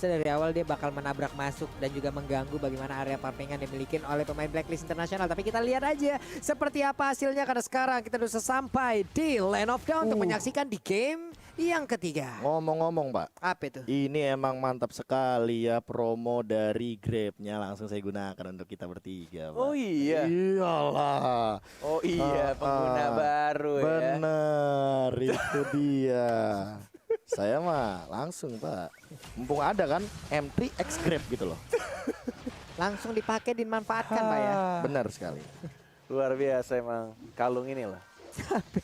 rasa dari awal dia bakal menabrak masuk dan juga mengganggu bagaimana area pumping yang dimiliki oleh pemain Blacklist Internasional. Tapi kita lihat aja seperti apa hasilnya karena sekarang kita sudah sampai di Land of Dawn untuk menyaksikan di game yang ketiga. Ngomong-ngomong Pak, Apa itu? ini emang mantap sekali ya promo dari Grab-nya langsung saya gunakan untuk kita bertiga Pak. Oh iya. Iyalah. Oh iya, pengguna baru ya. Bener, itu dia. Saya mah langsung Pak. Mumpung ada kan M3 X Grab gitu loh. Langsung dipakai dimanfaatkan Pak ya. Benar sekali. Luar biasa emang kalung ini loh.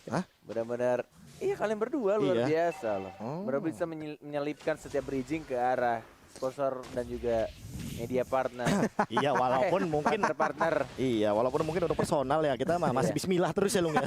Hah? Benar-benar iya kalian berdua luar Iya. biasa loh. Oh. Benar bisa menyelipkan setiap bridging ke arah sponsor dan juga media partner. Iya walaupun mungkin partner. Iya walaupun mungkin untuk personal ya kita mah masih bismillah terus ya Lung ya.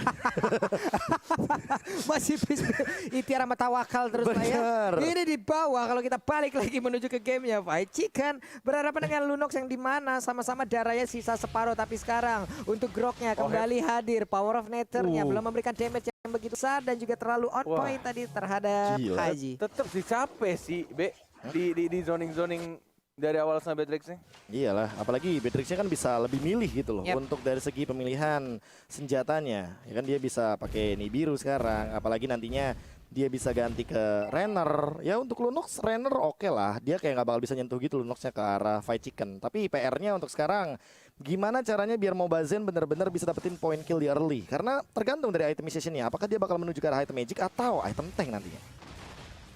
Masih bisa ikhtiar sama tawakal terus Pak ya. Bener. Ini di bawah kalau kita balik lagi menuju ke gamenya Pak. Chicken berhadapan dengan Lunox yang dimana sama-sama darahnya sisa separuh. Tapi sekarang untuk groknya kembali hadir. Power of Nature-nya belum memberikan damage yang begitu besar dan juga terlalu on Wah. point tadi terhadap Gila. Haji. Tetap sih capek sih, Be. Di zoning dari awal sampai Beatrix-nya. Iyalah, apalagi Beatrix-nya kan bisa lebih milih gitu loh. Yap. Untuk dari segi pemilihan senjatanya. Ya kan dia bisa pakai Nibiru sekarang, apalagi nantinya dia bisa ganti ke Renner. Ya untuk Lunox Renner oke lah. Dia kayak nggak bakal bisa nyentuh gitu Lunox-nya ke arah Fight Chicken. Tapi PR-nya untuk sekarang gimana caranya biar Mobazen benar-benar bisa dapetin point kill di early. Karena tergantung dari itemization-nya. Apakah dia bakal menuju ke arah item magic atau item tank nantinya.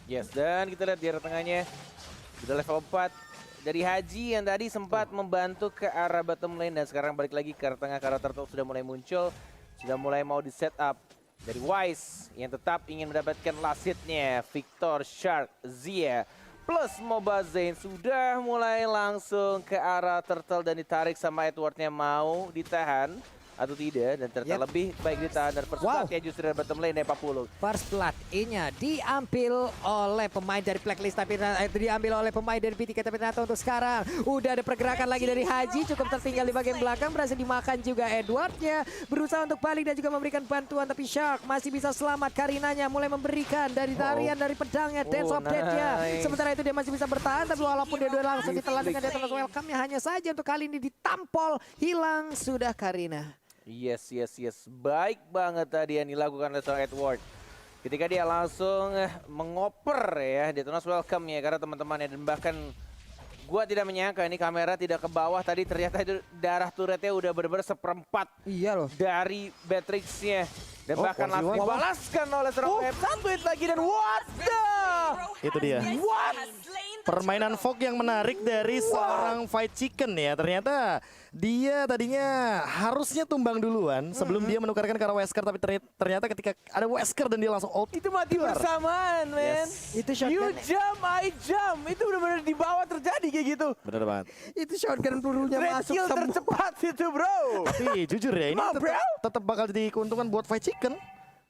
Yes, dan kita lihat di arah tengahnya sudah level 4 dari Haji yang tadi sempat membantu ke arah bottom lane dan sekarang balik lagi ke arah tengah karena Turtle sudah mulai muncul, sudah mulai mau di setup dari Wise yang tetap ingin mendapatkan last hit-nya. Victor, Shark, Zia plus Mobazen sudah mulai langsung ke arah Turtle dan ditarik sama Edward-nya, mau ditahan atau tidak, dan ternyata Yep. lebih baik ditahan dari first blood ya justru dari bottom lane Pak Pulung. First blood nya diambil oleh pemain dari Blacklist tapi diambil oleh pemain dari BTK tapi ternyata untuk sekarang udah ada pergerakan lagi dari Haji, cukup tertinggal di bagian belakang, berhasil dimakan juga Edwardnya, berusaha untuk balik dan juga memberikan bantuan tapi Shark masih bisa selamat. Karinanya mulai memberikan dari tarian dari pedangnya Dance of Death-nya, nice. sementara itu dia masih bisa bertahan tapi walaupun dia udah langsung ditelan dengan Detonator Welcome-nya, hanya saja untuk kali ini ditampol, hilang sudah Karina. Yes. Baik banget tadi yang dilakukan oleh seorang Edward. Ketika dia langsung mengoper ya Detonator Welcome ya karena teman-temannya, dan bahkan gua tidak menyangka ini kamera tidak ke bawah tadi, ternyata itu darah turretnya udah benar-benar seperempat Iya loh. dari Beatrix-nya. Dan bahkan langsung Porsi one. dibalaskan oleh seorang Web. Satu hit lagi dan what the? Itu dia. Permainan Fog yang menarik dari seorang Fight Chicken ya. Ternyata dia tadinya harusnya tumbang duluan sebelum dia menukarkan ke arah Wesker. Tapi ternyata ketika ada Wesker dan dia langsung ult. Itu mati bersamaan, men. Itu You shotgun, jump, I jump. Itu benar-benar di bawah terjadi kayak gitu. Bener banget. itu shotgun pelurunya Red masuk kill semua. tercepat itu, bro. Tapi jujur ya ini Come on, bro. tetap bakal jadi keuntungan buat Fight Chicken.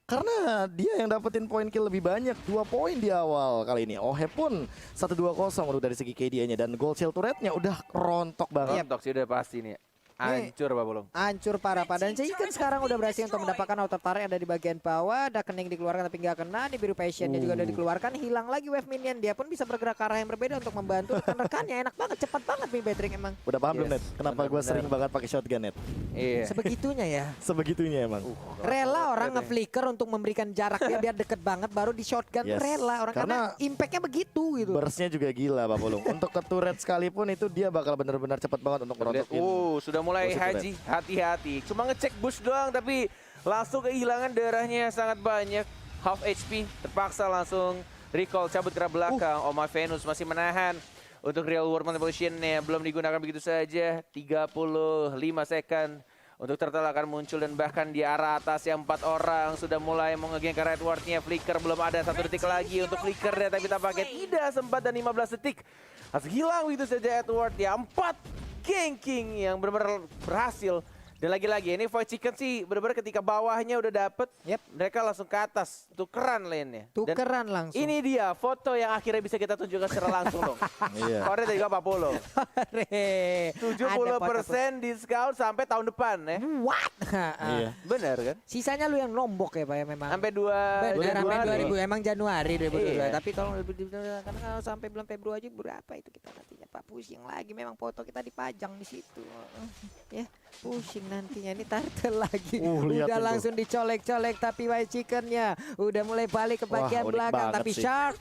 Karena dia yang dapetin poin kill lebih banyak, 2 poin di awal kali ini. Ohe pun 1-2-0 untuk dari segi KD-nya dan gold shield turret-nya udah rontok banget. Rontok sih udah pasti nih. Hancur Pak Pulung. Hancur parah Pak. Dan Chicken sekarang udah berhasil untuk mendapatkan auto turret yang ada di bagian bawah. Ada kening dikeluarkan tapi nggak kena. Di biru passionnya juga udah dikeluarkan. Hilang lagi wave minion. Dia pun bisa bergerak ke arah yang berbeda untuk membantu rekan-rekannya. Enak banget, cepat banget nih Beatrix emang. Udah paham belum Yes, Net? Kenapa gue bener-bener. sering banget pakai shotgun Net? Iya. Sebegitunya ya. Sebegitunya emang. Rela orang nge-flicker untuk memberikan jarak dia biar deket banget baru di shotgun. Yes. Rela orang karena impactnya begitu gitu. Burstnya juga gila Pak Pulung. Untuk ke turret sekalipun itu dia bakal benar-benar cepat banget untuk Lihat, merontokin. sudah mulai Bullshit Haji, hati-hati. Cuma ngecek bush doang tapi langsung kehilangan darahnya sangat banyak. Half HP, terpaksa langsung recall, cabut ke arah belakang. Oma Venus masih menahan. Untuk real world manipulation-nya belum digunakan begitu saja. 35 second. Untuk Turtle akan muncul dan bahkan di arah atas yang 4 orang sudah mulai mau nge-gank ke Redward-nya. Flicker belum ada, 1 detik lagi untuk Flicker-nya tapi tampaknya tidak sempat dan 15 detik. Langsung hilang begitu saja Edward ya. 4 ganking yang benar-benar berhasil Dan lagi-lagi ini Void Chicken sih benar-benar ketika bawahnya udah dapet, Yep. mereka langsung ke atas, tukeran lane-nya. Dan Tukeran langsung. ini dia foto yang akhirnya bisa kita tunjukkan secara langsung dong. Iya. Skornya tadi 40. Re. 70% diskon sampai tahun depan ya. What? Iya. Benar kan? Sisanya lu yang nombok ya Pak ya memang. Sampai Sampai 2000 emang Januari 2022. Iya. Tapi tolong lebih karena kalau sampai bulan Februari aja berapa itu kita nantinya Pak, pusing lagi memang foto kita dipajang di situ. Ya, pusing nantinya ini turtle lagi. Lihat Udah itu. langsung dicolek-colek tapi White Chickennya udah mulai balik ke Wah, bagian unik belakang banget tapi sih. Shark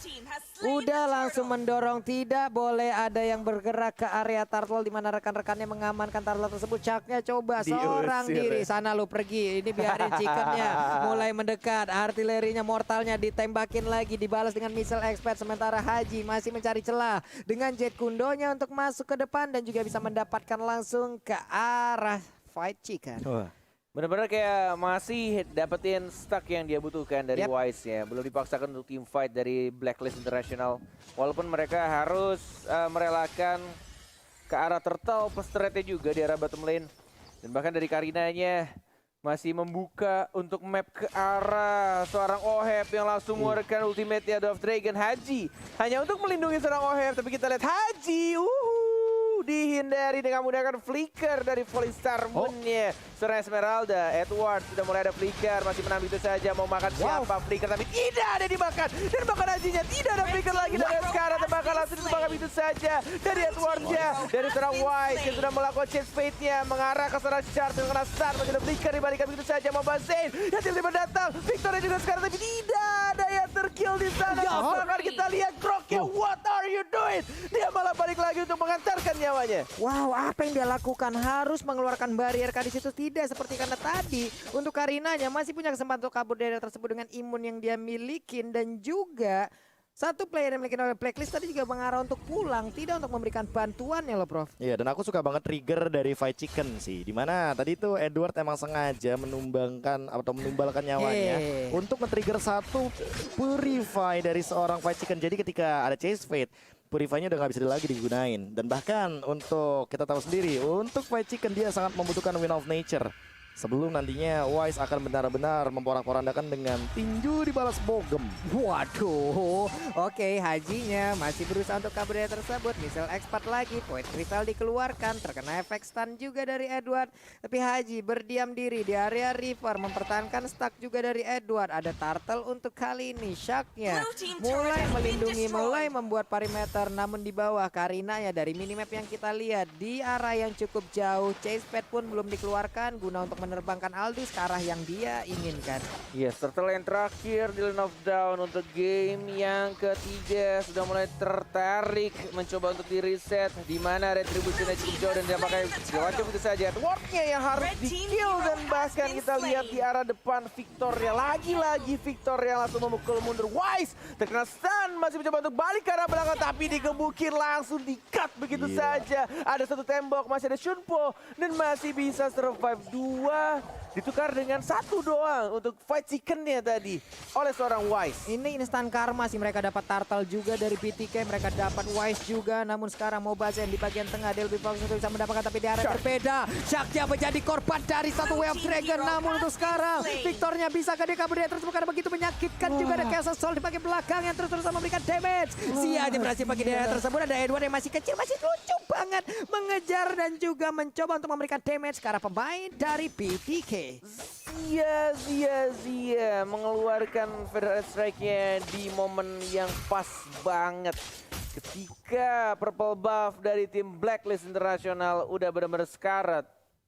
udah langsung mendorong, tidak boleh ada yang bergerak ke area turtle di mana rekan-rekannya mengamankan turtle tersebut. Sharknya coba Diusir seorang ya. diri, sana lu pergi, ini biarin Chickennya mulai mendekat, artilerinya mortalnya ditembakin lagi, dibalas dengan missile expert, sementara Haji masih mencari celah dengan jet kundonya untuk masuk ke depan dan juga bisa mendapatkan langsung ke arah Fight Chicken. Wah. Benar-benar kayak masih dapetin stuck yang dia butuhkan dari Yep. Wise ya. Belum dipaksakan untuk team fight dari Blacklist International. Walaupun mereka harus merelakan ke arah turtle plus threat-nya juga di arah bottom lane. Dan bahkan dari Karinanya masih membuka untuk map ke arah seorang Oheb yang langsung mengeluarkan ultimate-nya Dove Dragon Haji. Hanya untuk melindungi seorang Oheb, tapi kita lihat Haji dihindari dengan menggunakan flicker dari Polystar Moon-nya. Seorang Esmeralda, Edward sudah mulai ada flicker, masih menang begitu saja, mau makan siapa flicker, tapi tidak ada dimakan. Dan bahkan Hajinya tidak ada flicker lagi dari sekarang, tembakan langsung ditembakkan begitu saja dari Edward-nya. Dari seorang Wise yang sudah melakukan chase fate-nya, mengarah ke seorang Shark dengan kena stun, masih ada flicker dibalikan begitu saja, mau Bazain yang tiba-tiba datang, Victornya juga sekarang, tapi tidak ada yang terkill di sana. Bahkan kita lihat Groknya, what are you doing? Dia malah balik lagi untuk mengantarkan nyawanya. Wow, apa yang dia lakukan? Harus mengeluarkan barrier di situ, tidak seperti karena tadi untuk Karinanya masih punya kesempatan untuk kabur dari tersebut dengan imun yang dia milikin, dan juga satu player yang dimiliki oleh Blacklist tadi juga mengarah untuk pulang, tidak untuk memberikan bantuan ya loh Prof. Iya, dan aku suka banget trigger dari Fight Chicken sih. Dimana tadi tuh Edward emang sengaja menumbalkan nyawanya untuk men-trigger satu Purify dari seorang Fight Chicken. Jadi ketika ada Chase Fate, Purify-nya udah nggak bisa lagi digunain. Dan bahkan untuk kita tahu sendiri, untuk Fight Chicken dia sangat membutuhkan Wind of Nature. Sebelum nantinya Wise akan benar-benar memporak-porandakan dengan tinju dibalas bogem. Waduh, oke, Hajinya masih berusaha untuk kabur dari tersebut. Missile expert lagi, Void Crystal dikeluarkan, terkena efek stun juga dari Edward. Tapi Haji berdiam diri di area river, mempertahankan stack juga dari Edward. Ada turtle untuk kali ini, Shark-nya mulai melindungi, mulai membuat perimeter. Namun di bawah Karina ya, dari minimap yang kita lihat di arah yang cukup jauh, chase pad pun belum dikeluarkan guna untuk menerbangkan Aldous ke arah yang dia inginkan. Yes, turtle yang terakhir di Lane of Down untuk game yang ketiga sudah mulai tertarik mencoba untuk di reset, di mana retribusinya cukup jauh dan dapatkan jawabnya begitu saja. Edward-nya yang harus di-kill, dan bahkan kita lihat di arah depan Victoria, lagi-lagi Victoria langsung memukul mundur. Wise terkena stun, masih mencoba untuk balik ke arah belakang, tapi digebukin langsung di-cut begitu saja. Ada satu tembok, masih ada Shunpo dan masih bisa survive. Dua ditukar dengan satu doang untuk Fight Chicken-nya tadi oleh seorang Wise. Ini instan karma sih, mereka dapat turtle juga dari BTK, mereka dapat Wise juga. Namun sekarang Mobazen di bagian tengah, dia lebih fokus untuk bisa mendapatkan, tapi di area berbeda. Shark-nya menjadi korban dari satu Way of Dragon. Namun untuk sekarang Victornya bisa dia kabur dari tersebut karena begitu menyakitkan. Juga ada Chaos Soul di bagian belakang yang terus-terusan memberikan damage. Sia-sia berhasil bagi di area tersebut. Ada Edward yang masih kecil, masih lucu banget mengejar dan juga mencoba untuk memberikan damage ke arah pemain dari BTK. Zia mengeluarkan Federal Strike-nya di momen yang pas banget. Ketika purple buff dari tim Blacklist International udah benar-benar sekarat.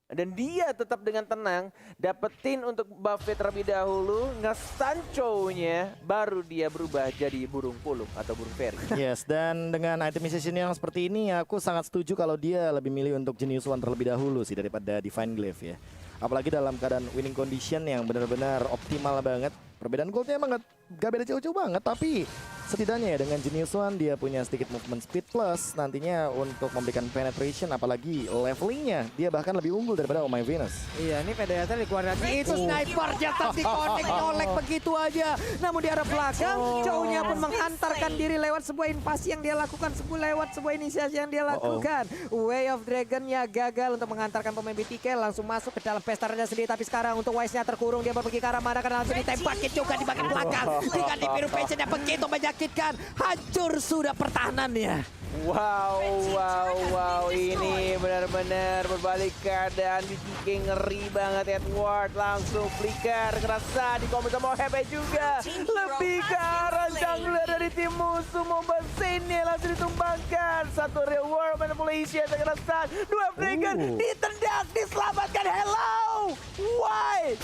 Dan dia tetap dengan tenang dapetin untuk buff-nya terlebih dahulu, nge-stun Chow-nya, baru dia berubah jadi burung pulung atau burung fairy. Yes, dan dengan itemization yang seperti ini aku sangat setuju kalau dia lebih milih untuk Genius One terlebih dahulu sih daripada Divine Glaive ya. Apalagi dalam keadaan winning condition yang benar-benar optimal banget. Perbedaan goldnya emang gak beda jauh-jauh banget, tapi setidaknya ya dengan Genius One dia punya sedikit movement speed plus nantinya untuk memberikan penetration apalagi levelingnya dia bahkan lebih unggul daripada Oh My Venus. Iya, ini PDSL dikeluarkan lagi. Itu sniper jatuh di connect nyolek begitu aja. Namun di arah belakang, Chow-nya pun menghantarkan diri lewat sebuah invasi yang dia lakukan, lewat sebuah inisiasi yang dia lakukan. Way of Dragon-nya gagal untuk menghantarkan pemain BTK langsung masuk ke dalam pesternya sendiri. Tapi sekarang untuk Wise-nya terkurung, dia pergi ke arah mana karena langsung ditembakin juga di bagian belakang. Dengan dipiru passion-nya begitu menyakitkan. Hancur sudah pertahanannya. Wow, ini benar-benar berbalik keadaan. BTK ngeri banget. Edward langsung flicker, kerasa di komen sama Happy juga. Lebih ke arah jungler dari tim musuh. Mobazane langsung ditumbangkan. Satu real world manipulation, kerasa. Dua Dragon ditendang, diselamatkan. Hello, why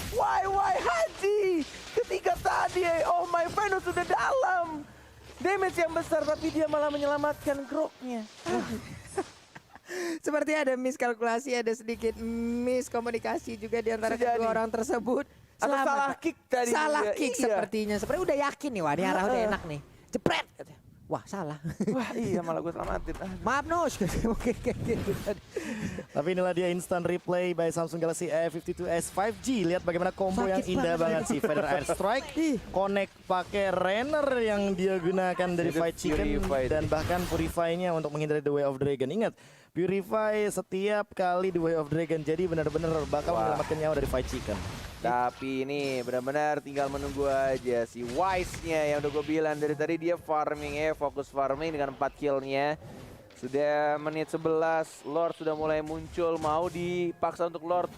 Haji? Ketika tadi Oh My Venus sudah dalam damage yang besar, tapi dia malah menyelamatkan Groknya. Seperti ada miskalkulasi, ada sedikit miskomunikasi juga di antara kedua orang tersebut. Atau salah kick tadi. Salah juga. kick Iya. sepertinya. Sebenarnya udah yakin nih, wah ini arah udah enak nih. Jepret. Katanya. Wah salah. Wah iya, malah gue selamatin. Maaf Nus. Mungkin kayak gitu. Tapi inilah dia instant replay by Samsung Galaxy A52s 5G. Lihat bagaimana combo yang Sakit indah banget. banget sih. Feather Air Strike, connect pakai Renner yang dia gunakan dari Itu Fight Chicken Purify dan nih. bahkan Purify-nya untuk menghindari The Way of Dragon. Ingat, Purify setiap kali The Way of Dragon. Jadi benar-benar bakal menyelamatkan nyawa dari Fight Chicken. Tapi ini benar-benar tinggal menunggu aja si Wise-nya yang udah gue bilang dari tadi dia farming fokus farming dengan 4 kill-nya. Sudah menit 11, Lord sudah mulai muncul, mau dipaksa untuk Lord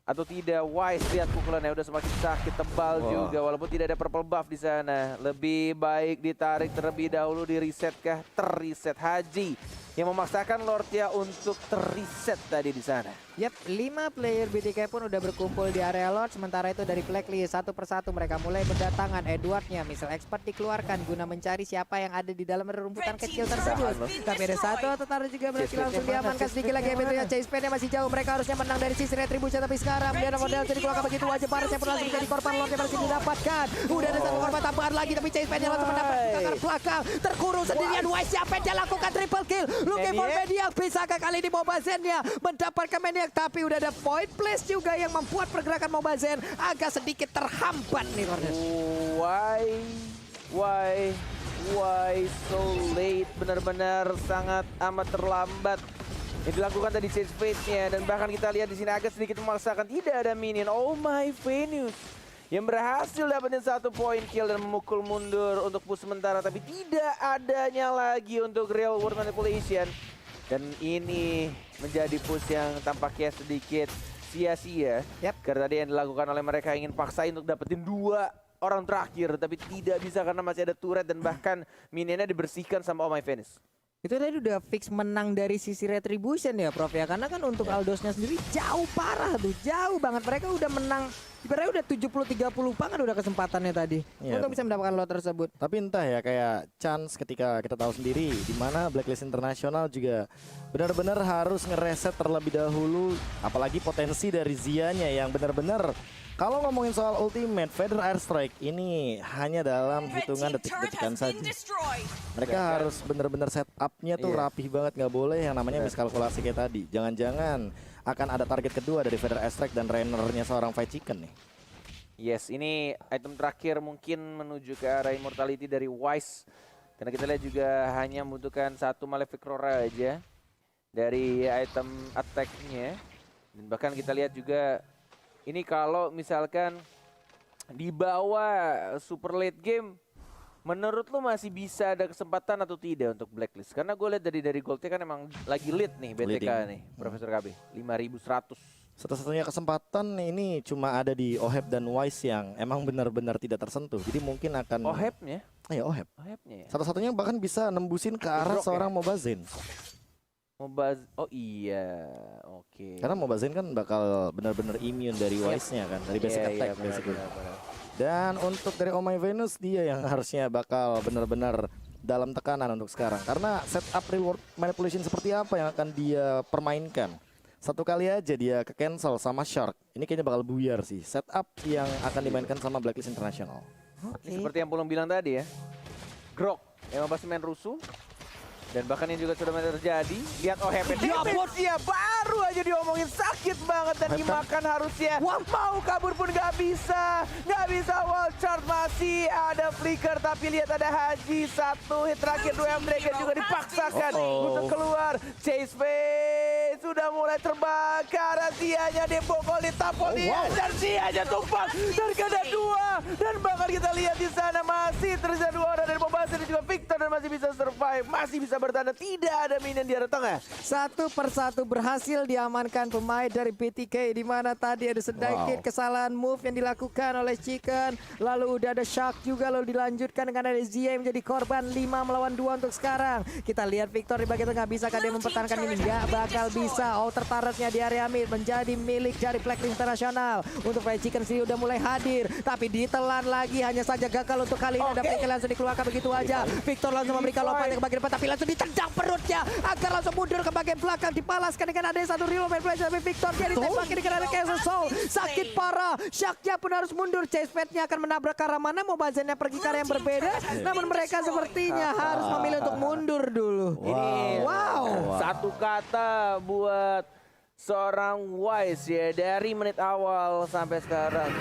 atau tidak. Wise lihat pukulannya udah semakin sakit, tebal juga walaupun tidak ada purple buff di sana. Lebih baik ditarik terlebih dahulu, di reset kah? Terreset. Haji yang memaksakan Lordnya untuk terreset tadi di sana. Yap, 5 player BTK pun udah berkumpul di area Lord. Sementara itu dari Blacklist satu persatu mereka mulai berdatangan. Edwardnya, misal expert dikeluarkan guna mencari siapa yang ada di dalam rumputan kecil tersebut. Tapi ada satu tentara juga berhasil langsung diamankan sedikit lagi. Betulnya Chase Pen masih jauh. Mereka harusnya menang dari sisi Retribution. Tapi sekarang dia model jadi keluarkan begitu wajah Baris yang berlangsung menjadi korban. Lord yang berhasil didapatkan. Udah ada satu korban tambahan lagi. Tapi Chase Pen langsung mendapatkan ke arah belakang. Terkurung sendirian. Wise siapa yang dia lakukan triple kill. Looking for Maniac. Bisakah kali ini Mobazane-nya mendapatkan Maniac? Tapi udah ada point place juga yang membuat pergerakan Mobazane agak sedikit terhambat nih Lord. Why so late? Benar-benar sangat amat terlambat. Yang dilakukan tadi Change Fate-nya, dan bahkan kita lihat di sini agak sedikit memaksakan, tidak ada minion. Oh My Venus yang berhasil dapetin 1 point kill dan memukul mundur untuk push sementara, tapi tidak adanya lagi untuk real world manipulation. Dan ini menjadi push yang tampaknya sedikit sia-sia. Karena tadi yang dilakukan oleh mereka ingin paksain untuk dapetin 2 orang terakhir, tapi tidak bisa karena masih ada turret dan bahkan minionnya dibersihkan sama Oh My Venus. Itu tadi udah fix menang dari sisi Retribution ya Prof ya. Karena kan untuk Aldosnya sendiri jauh parah tuh. Jauh banget. Mereka udah menang. Ibaratnya udah 70-30 banget udah kesempatannya tadi. Untuk bisa mendapatkan lot tersebut. Tapi entah ya, kayak chance ketika kita tahu sendiri di mana Blacklist Internasional juga benar-benar harus ngereset terlebih dahulu. Apalagi potensi dari Zia-nya yang benar-benar, kalau ngomongin soal ultimate, Feather Air Strike ini hanya dalam hitungan detik-detikan saja. Mereka harus benar-benar setup-nya tuh rapih banget, nggak boleh yang namanya miskalkulasi kayak tadi. Jangan-jangan akan ada target kedua dari Feather Air Strike dan Renner-nya seorang Fight Chicken nih. Yes, ini item terakhir mungkin menuju ke arah immortality dari Wise. Karena kita lihat juga hanya membutuhkan 1 Malefic Aurora aja dari item attack-nya. Dan bahkan kita lihat juga ini kalau misalkan di bawah super late game, menurut lu masih bisa ada kesempatan atau tidak untuk Blacklist? Karena gue lihat dari goldnya kan emang lagi lead nih BTK Leading. nih, Profesor KB, 5.100. Satu-satunya kesempatan ini cuma ada di Oheb dan Wise yang emang benar-benar tidak tersentuh. Jadi mungkin akan Ohebnya? Ayo Oheb. Ohebnya ya? Satu-satunya bahkan bisa nembusin ke arah Grok ya? seorang Mobazane. Oh iya, oke. Karena Mobazane kan bakal benar-benar immune dari Wise-nya kan, dari basic attack basically. benar. Dan untuk dari Oh My Venus, dia yang harusnya bakal benar-benar dalam tekanan untuk sekarang. Karena setup reward manipulation seperti apa yang akan dia permainkan. Satu kali aja dia ke-cancel sama Shark. Ini kayaknya bakal buyar sih. Setup yang akan dimainkan sama Blacklist International. Ini seperti yang Pulung bilang tadi ya. Grok emang pasti main rusuh. Dan bahkan ini juga sudah terjadi. Lihat ya baru aja diomongin sakit banget dan dimakan harusnya. Mau kabur pun nggak bisa. Nggak bisa wall chart, masih ada flicker. Tapi lihat ada Haji, satu hit terakhir Dua Dragon juga dipaksakan untuk keluar. Chase Face sudah mulai terbakar. Zianya dipukul, ditampol dia. Dan Zianya tumpang dan kena dua. Dan bahkan kita lihat di sana masih tersisa dua orang dari Mombasa dan juga Victor dan masih bisa survive. Masih bisa bertanda tidak ada minion di arah tengah. Satu persatu berhasil diamankan pemain dari PTK, di mana tadi ada sedikit kesalahan move yang dilakukan oleh Chicken. Lalu udah ada Shark juga, lalu dilanjutkan dengan ada Zia yang menjadi korban 5 melawan 2 untuk sekarang. Kita lihat Victor di bagian tengah, bisakah dia mempertahankan ini? Nggak bakal bisa. Outer turretnya di area mid menjadi milik dari Blacklist Internasional. Untuk Fried Chicken sendiri udah mulai hadir, tapi ditelan lagi, hanya saja gagal untuk kali ini. Ada PTK langsung dikeluarkan begitu aja. Victor langsung memberikan lompatnya ke bagian depan, tapi langsung ditendang perutnya agar langsung mundur ke bagian belakang, dibalaskan dengan ada satu real man play dari Victor. Dia ditembaki dengan ada Castle Soul, sakit parah. Sharknya pun harus mundur. Chase Pad-nya akan menabrak ke arah mana, mau bazannya pergi ke arah yang berbeda, namun mereka sepertinya harus memilih untuk mundur dulu. Satu kata buat seorang Wise ya, dari menit awal sampai sekarang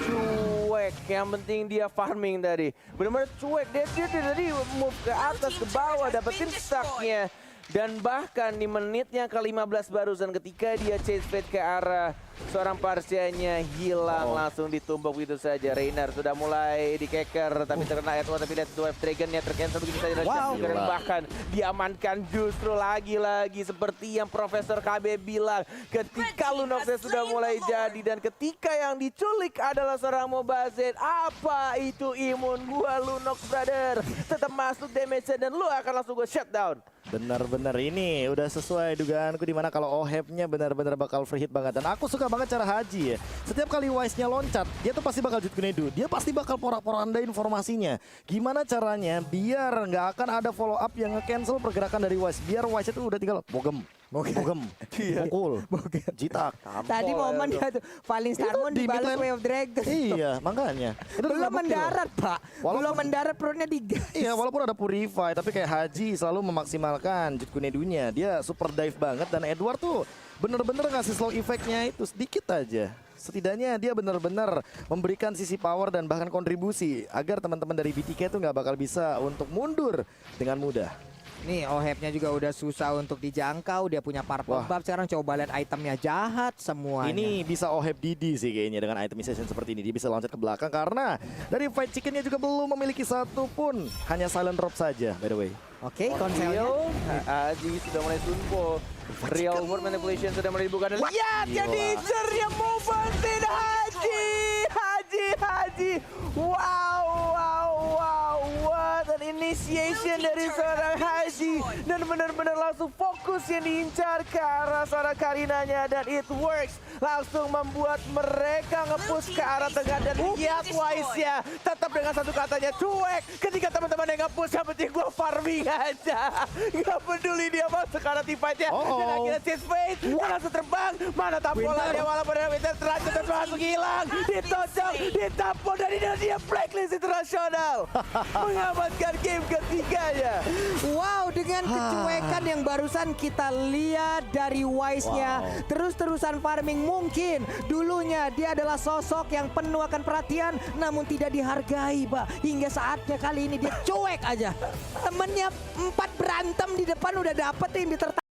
cuek. Yang penting dia farming tadi, benar-benar cuek. Dia tadi move ke atas ke bawah, dapetin stacknya. Dan bahkan di menit yang ke-15 barusan ketika dia chase fade ke arah seorang Parsianya, hilang langsung ditumbuk begitu saja. Reiner sudah mulai dikeker tapi terkena Edward, tapi lihat Dwarf Dragon-nya tercancel begitu saja. Dan bahkan diamankan justru lagi-lagi seperti yang Profesor KB bilang, ketika Lunox sudah mulai jadi dan ketika yang diculik adalah seorang Mobazed, apa itu imun gua Lunox brother, tetap masuk damage dan lu akan langsung gua shutdown. Benar-benar ini udah sesuai dugaanku, dimana kalau Oheb-nya benar-benar bakal free hit banget. Dan aku suka banget cara Haji ya. Setiap kali Wise-nya loncat, dia tuh pasti bakal Jutkunedu. Dia pasti bakal porak-poranda informasinya. Gimana caranya biar nggak akan ada follow up yang nge-cancel pergerakan dari Wise. Biar Wise itu udah tinggal bogem, pukul, jitak. Tadi momen dia tuh Falling Starmon dibalas Way of Dragon. Iya, makanya. Belum mendarat, Pak. Belum mendarat perutnya digas. Iya, walaupun ada Purify, tapi kayak Haji selalu memaksimalkan Jutkunedunya. Dia super dive banget, dan Edward tuh bener-bener ngasih slow effect-nya itu sedikit aja. Setidaknya dia benar-benar memberikan sisi power dan bahkan kontribusi agar teman-teman dari BTK tuh nggak bakal bisa untuk mundur dengan mudah. Nih Oheb-nya juga udah susah untuk dijangkau. Dia punya purple buff. Sekarang coba lihat itemnya jahat semuanya. Ini bisa Oheb Didi sih kayaknya dengan itemization seperti ini. Dia bisa loncat ke belakang karena dari Fight Chicken-nya juga belum memiliki satu pun. Hanya silent drop saja by the way. Oke, konselnya. Haji sudah mulai sunpo. Real world manipulation sudah mulai dibuka. Dan lihat ya Deezer yang mau bantuin Haji. Wow, what an initiation dari seorang Haji. Dan benar-benar langsung fokus yang diincar ke arah seorang Karinanya, dan it works. Langsung membuat mereka nge-push ke arah tengah, dan lihat Wise-nya tetap dengan satu katanya cuek. Ketika teman-teman yang nge-push, yang penting gue farming aja. Gak peduli dia masuk ke arah teamfight-nya. Dan akhirnya Chase Fade langsung terbang. Mana tampolannya, walaupun ada Winter terakhir terus langsung hilang. Ditocok, ditampol, dan ini dia Blacklist Internasional mengamankan game ketiganya. Wow, dengan kecuekan yang barusan kita lihat dari Wise-nya, terus-terusan farming. Mungkin dulunya dia adalah sosok yang penuh akan perhatian, namun tidak dihargai, Pak. Hingga saatnya kali ini dia cuek aja. Temennya 4 berantem di depan udah dapet yang ditertarik.